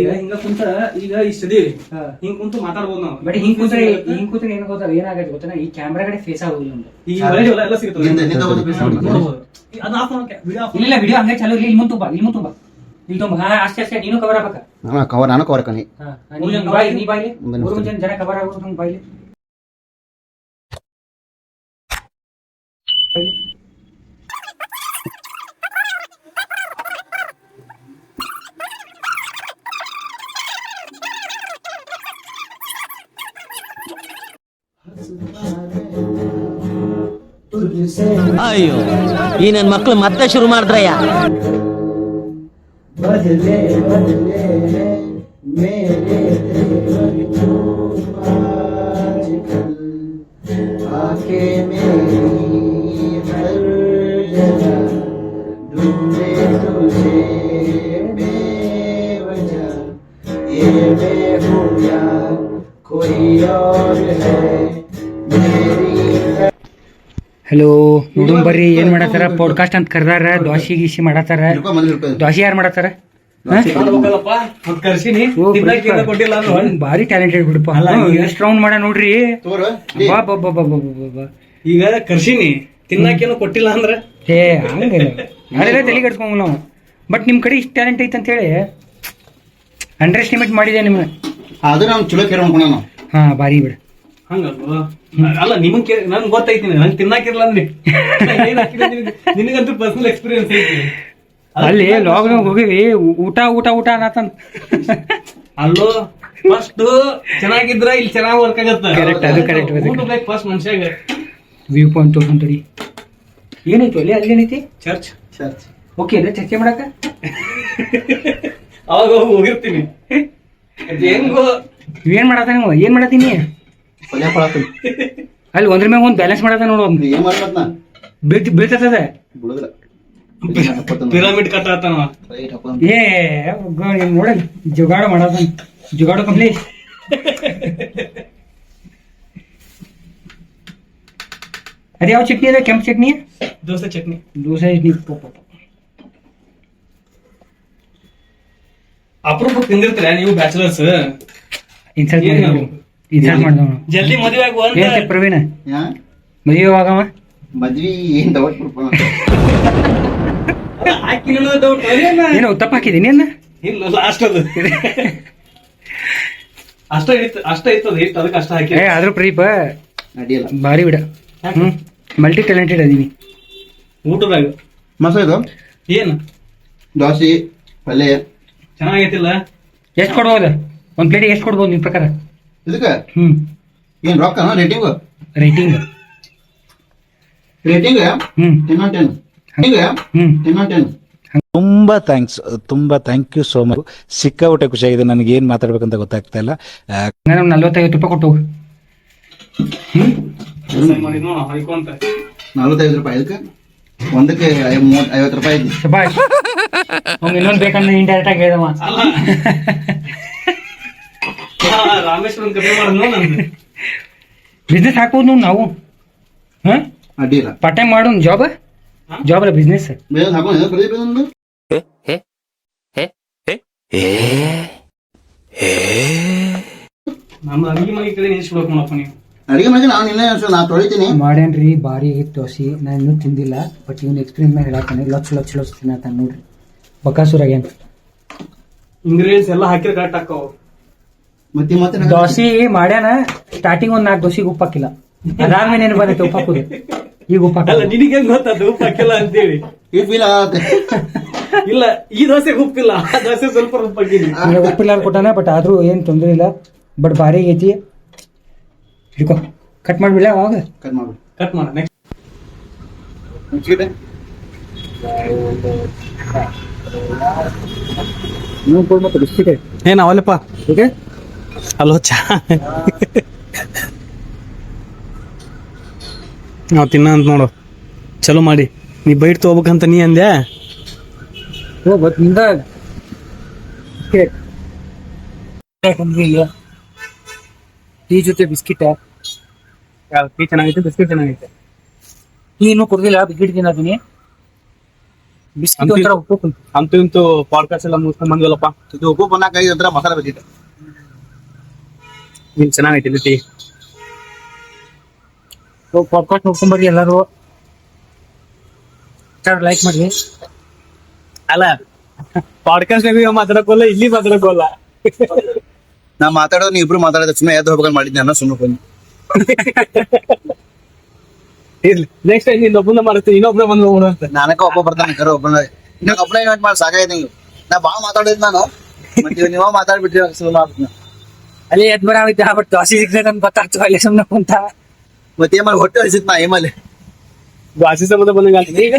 ಈಗ ಹಿಂಗ ಕುಂತ ಈಗ ಇಷ್ಟದೀವಿ ಹಿಂಗ್ ಕುಂತು ಮಾತಾಡ್ಬೋದು ನಾವು. ಬಟ್ ಹಿಂಗ್ ಕೂತ್ರೆ ಏನ್ ಗೊತ್ತಾಗ ಏನಾಗತ್ತೆ ಗೊತ್ತಾನ, ಈ ಕ್ಯಾಮ್ರಾ ಕಡೆ ಫೇಸ್ ಆಗೋದಿಲ್ಲ ನಮ್ದು. ಈಗ ಎಲ್ಲ ಸಿಗ್ತದೆ ನೋಡ್ಬೋದು. ಅದು ಆಫ್ ಇಲ್ಲ ವಿಡಿಯೋ ಹಂಗೆ ಚಾಲು ಇಲ್ಲಿ ಮುಂದೆ ತುಂಬಾ ಇಲ್ಲಿ ತುಂಬ ಅಷ್ಟೇ ಅಷ್ಟೇ. ನೀನು ಕವರ್ ಆಗ್ಬೇಕ. ನಾನು ಕವರ್ ಕಣಿ ನೀ ಬಾಯ್ಲಿ 3 ಜನ ಕವರ್ ಆಗೋದು ಬಾಯ್ಲಿ. ಅಯ್ಯೋ ಈ ನನ್ ಮಕ್ಳು ಮತ್ತೆ ಶುರು ಮಾಡಿದ್ರಯ್ಯ. बदले बदले मेरे आजकल आके मेरी हर जगह ढूंढे तुझे बेवजह ये बेहुया कोई और है मेरी. ಹಲೋ ನೋಡೋಣ ಬರ್ರಿ ಏನ್ ಮಾಡತ್ತಾರ. ಪಾಡ್ಕಾಸ್ಟ್ ಅಂತ ಕರ್ದಾರ. ದೋಸೆ ಗೀಸಿ ಮಾಡತ್ತಾರ. ದೋಸೆ ಯಾರು ಮಾಡತ್ತಾರ? ಬಾರಿ ಟ್ಯಾಲೆಂಟೆಡ್ ಬಿಡಪ್ಪ. ಎಷ್ಟು ರೌಂಡ್ ಮಾಡ ನೋಡ್ರಿ. ಈಗ ಕರ್ಸಿನಿ ತಿನ್ನಕೇನು ಕೊಟ್ಟಿಲ್ಲ ಅಂದ್ರ ಏ ಹಂಗಿಲ್ಲ ಯಾರೆಲ್ಲ ತಲೆ ಕೆಡ್ಸ್ಕೊಂಗ ನಾವು. ಬಟ್ ನಿಮ್ ಕಡೆ ಇಷ್ಟ ಟ್ಯಾಲೆಂಟ್ ಐತೆ ಅಂತ ಹೇಳಿ ಅಂಡರ್ ಎಸ್ಟಿಮೇಟ್ ಮಾಡಿದೆ ನಿಮ್ಗೆ. ಅದು ನಾವು ಚಲೋ ಕೇರ್ ಮಾಡ್ಕೊಂಡ ನಾವು. ಹಾ ಬಾರಿ ಬಿಡ. ಹಂಗಲ್ವ ಅಲ್ಲ ನಿಮಗ್ ನನ್ಗೆ ಗೊತ್ತೈತಿ ನಂಗೆ ತಿನ್ನಾಕಿರ್ಲ ಅಂದ್ರೆ ನಿನಗಂತೂ ಪರ್ಸನಲ್ ಎಕ್ಸ್ಪೀರಿಯನ್ಸ್ ಐತಿ. ಅಲ್ಲಿ ಲಾಕ್ಡೌನ್ ಹೋಗಿವಿ ಊಟ ಊಟ ಊಟ ಅನ್ನತಂತ. ಅಲ್ಲೋ ಫಸ್ಟ್ ಚೆನ್ನಾಗಿದ್ರ ಇಲ್ಲಿ ಚೆನ್ನಾಗಿ ವರ್ಕ್ ಆಗತ್ತ. ಕರೆಕ್ಟ್ ಅದು ಕರೆಕ್ಟ್. ಫಸ್ಟ್ ಮನುಷ್ಯಾಗ ವ್ಯೂ ಪಾಯಿಂಟ್ ತೋರ್ಸಂತಡಿ. ಏನೈತಿ ಅಲ್ಲಿ ಅಲ್ಲಿ ಏನೈತಿ? ಚರ್ಚ್ ಓಕೆ ಅಂದ್ರೆ ಚರ್ಚೆ ಮಾಡಕ ಅವಾಗ ಹೋಗಿರ್ತೀನಿ. ಹೆಂಗೋ ಏನ್ ಮಾಡತ್ತ ನೀವು? ಏನ್ ಮಾಡತ್ತೀನಿ ಅಲ್ಲಿ ಒಂದ್ರ ಮ್ಯಾಗ ಒಂದ್ ಬ್ಯಾಲೆನ್ಸ್ ಮಾಡತ್ತ ನೋಡು. ಏನ್ ಮಾಡ್ಬೇಕ ಬೀಳ್ತದ ಪಿರಮಿಡ್ ಕಟ್ಟತಾನ. ಏ ನೋಡ ಜುಗಾಡು ಮಾಡದ ಜುಗಾಡು ಕಂಪ್ಲೀಟ್. ಅದ ಯಾವ ಚಟ್ನಿ ಅದ? ಕೆಂಪು ಚಟ್ನಿ, ದೋಸೆ ಚಟ್ನಿ. ಅಪರೂಪ ತಿಂದಿರ್ತೀರ ನೀವು ಬ್ಯಾಚುಲರ್ಸ್. ಇನ್ಸಲ್ಟ್ ಮಾಡ್ದವ ಜಲ್ದಿ ಮದುವೆ ಆಗುವ ಪ್ರವೀಣ. ಮದುವೆ ಆಗವ ಮದ್ವಿ ಏನ್ ಡೌಟ್ ಏನೋ ತಪ್ಪ ಹಾಕಿದೀನಿ ಅನ್ನ. ಇಲ್ಲ ಲಾಸ್ಟ್ ಅದು ಅಷ್ಟ ಇತ್ತದ ಇಟ್ಟು ಅದಕ್ಕೆ ಅಷ್ಟ ಹಾಕಿ. ಆದ್ರೂ ಪ್ರದೀಪ ಅಡಿಯಲ್ಲ ಬಾರಿ ಬಿಡ. ಮಲ್ಟಿ ಟ್ಯಾಲೆಂಟೆಡ್ ಅದೀನಿ. ಊಟದಾಗ ಮಸ ಇದು ಏನು ದೋಸೆ ಪಲ್ಯ ಚೆನ್ನಾಗೈತಿಲ್ಲ. ಎಷ್ಟ್ ಕೊಡ್ಬೋದು ಒಂದ್ ಪ್ಲೇಟಿಗೆ? ಎಷ್ಟ್ ಕೊಡ್ಬೋದು ನಿಮ್ ಪ್ರಕಾರ? ಇದಕ್ಕ ಏನ್ ರೊಕ್ಕ ರೇಟಿಂಗ್ ರೇಟಿಂಗ್ 10/10. ತುಂಬಾ ಥ್ಯಾಂಕ್ ಯು ಸೋ ಮಚ್. ಸಿಕ್ಕಾಪಟ್ಟೆ ಖುಷಿಯಾಗಿದೆ. ನನಗೆ ಏನ್ ಮಾತಾಡ್ಬೇಕಂತ ಗೊತ್ತಾಗ್ತಾ ಇಲ್ಲ. 45 ರೂಪಾಯಿ ಕೊಟ್ಟು 45 ರೂಪಾಯಿ ಇದಕ್ಕೆ ಒಂದಕ್ಕೆ 50 ರೂಪಾಯಿ. ಇನ್ನೊಂದು ಬೇಕಂದ್ರೆ ಇಂಡೈರೆಕ್ಟ್ ಆಗಿ ಹೇಳಿದವ. ರಾಮೇಶ್ವರನ್ ಕಮ್ಮಿ ಮಾಡೋದು ಬಿಸ್ನೆಸ್ ಹಾಕೋದು ನಾವು. ಅಡ್ಡಿಲ್ಲ ಪಾರ್ಟ್ ಟೈಮ್ ಮಾಡೋಣ. ಜಾಬ್ ಅಲ್ಲ ಬಿಸ್ನೆಸ್. ನಮ್ಮ ಅಡಿಗೆ ಮನೆ ಕಡೆ ನಿಲ್ಸ್ಬಿಡ್ಬೇಕು ನೋಡಪ್ಪ ನೀವು. ಅಡಿಗೆ ಮನೆ ನಾ ತೊಳಿತೀನಿ. ಮಾಡೇನ್ರಿ ಬಾರಿ ಆಗಿತ್ತು ದೋಸೆ. ನಾನು ಇನ್ನೂ ತಿಂದಿಲ್ಲ. ಬಟ್ ಇವ್ನ ಎಕ್ಸ್ಪೀರಿಯನ್ಸ್ ಮೇಲೆ ಹೇಳತ್ತಾನೆ. ಲಕ್ಷ ತಿನ್ನತಾನ ನೋಡ್ರಿ. ಬಕಾಸುರಾಗೇನ್ ಇಂಗ್ರೀಡಿಯೆಂಟ್ಸ್ ಎಲ್ಲ ಹಾಕಿದ್ರೆ ಕರೆಕ್ಟ್ ಹಾಕವು. ಮತ್ತೆ ದೋಸೆ ಮಾಡ್ಯಾನ. ಸ್ಟಾರ್ಟಿಂಗ್ ಒಂದ್ 4 ದೋಸೆಗೆ ಉಪ್ಪು ಹಾಕಿಲ್ಲ. ಅದಾದ್ಮೇಲೆ ಏನ್ ಬಂದೈತೆ ಉಪ್ಪು ಹಾಕುದು. ಈಗ ಉಪ್ಪು ಹಾಕಲ್ಲ. ನಿನಗೆ ಗೊತ್ತದು ಉಪ್ಪು ಹಾಕಿಲ್ಲ ಅಂತೇಳಿ. ಇಲ್ಲ ಈ ದೋಸೆಗೆ ಉಪ್ಪಿಲ್ಲ, ಆ ದೋಸೆ ಸ್ವಲ್ಪ ಉಪ್ಪು ಹಾಕಿನಿ. ಉಪ್ಪಿಲ್ಲ ಕೊಟ್ಟಾನ. ಬಟ್ ಆದ್ರೂ ಏನ್ ತೊಂದ್ರೆ ಇಲ್ಲ. ಬಟ್ ಭಾರಿ ಐತಿ. ಹಿಡ್ಕೊ ಕಟ್ ಮಾಡ್ಬಿಡ. ಅವಾಗ ಕಟ್ ಮಾಡ. ನೆಕ್ಸ್ಟ್ ಏನ್ ಅವಲ್ಲಪ್ಪ ಹಲೋ ಚಾ ನಾವ್ ತಿನ್ನ ಅಂತ ನೋಡು. ಚಲೋ ಮಾಡಿ. ನೀ ಬೈಟ್ ತಗೋಬೇಕಂತ ನೀ ಅಂದ್ಯಾ. ಟೀ ಜೊತೆ ಬಿಸ್ಕಿಟ್. ಟೀ ಚೆನ್ನಾಗೈತೆ, ಬಿಸ್ಕಿಟ್ ಚೆನ್ನಾಗೈತೆ. ಟೀ ಇನ್ನೂ ಕುಡ್ದಿಲ್ಲ, ಬಿಸ್ಕಿಟ್ ತಿನ್ನತೀನಿ. ಬಿಸ್ಕಿಟ್ ಒಂಥರ ಉಪ್ಪು ಅಂತೂ ಇಂತೂ ಪಾಡ್ಕಾಸ್ಟ್ ಎಲ್ಲ ಮುಗಿಸ್ಕೊಂಡ್ ಬಂದ್ವಲ್ಲಪ್ಪ. ಇದು ಉಪ್ಪು ಬನ್ನಾಕಾಗಿ ಒಂಥರ ಮಸಾಲೆ ಬೇಕಿತ್ತು. ನೀನ್ ಚೆನ್ನಾಗೈತಿ ಇಲ್ಲಿ ಟೀ. ಪಾಡ್ಕಾಸ್ಟ್ ನೋಡ್ಕೊಂಬರ್ರಿ ಎಲ್ಲರೂ. ಲೈಕ್ ಮಾಡಿ. ಅಲ್ಲ ಪಾಡ್ಕಾಸ್ಟ್ ಮಾತಾಡಕೋಲ್ಲ, ಇಲ್ಲಿ ಮಾತಾಡಕೋಲ್ಲ. ನಾ ಮಾತಾಡೋದು ನೀವು ಇಬ್ರು ಮಾತಾಡೋದು ಸುಮ್ಮನೆ ಎದ್ದು ಹೋಗ್ಬೇಕು ಮಾಡಿದ್ದೆ ಅನ್ನೋ ಸುಮ್ಮನೆ ಬಂದು. ಇರ್ಲಿ, ನೆಕ್ಸ್ಟ್ ಟೈಮ್ ನೀನ್ ಒಬ್ಬನ ಮಾಡ್ತೀನಿ, ಇನ್ನೊಬ್ಬನ ಬಂದು ಹೋಗೋಣ ಅಂತ. ನಾನಕ ಒಬ್ಬ ಬರ್ತಾನೆ ಕರೆ ಒಬ್ಬನ. ಇನ್ನೊಂದು ಒಬ್ಬನ ಇವೆಂಟ್ ಮಾಡಿ ಸಾಕಾಯ್ತು. ನಾ ಭಾಳ ಮಾತಾಡಿದ್ ನಾನು, ಮತ್ತೆ ನೀವ ಮಾತಾಡ್ಬಿಟ್ರಿ ಅಲ್ಲಿ ಎದ್ ಬರಾವಿದ್ದ ಬಟ್ ದೋಸೆ ಸಿಗ್ತದೆ ಅಂತ ಗೊತ್ತಾಗ್ತದೆ ಅಲ್ಲಿ ಸುಮ್ಮನೆ ಕುಂತ. ಮತ್ತೆ ಏಮಲ್ಲಿ ಹೊಟ್ಟೆ ಹಸಿತ್ ನಾ ಏಮಲ್ಲಿ ವಾಸಿ ಸಂಬಂಧ ಬಂದಂಗ ಈಗ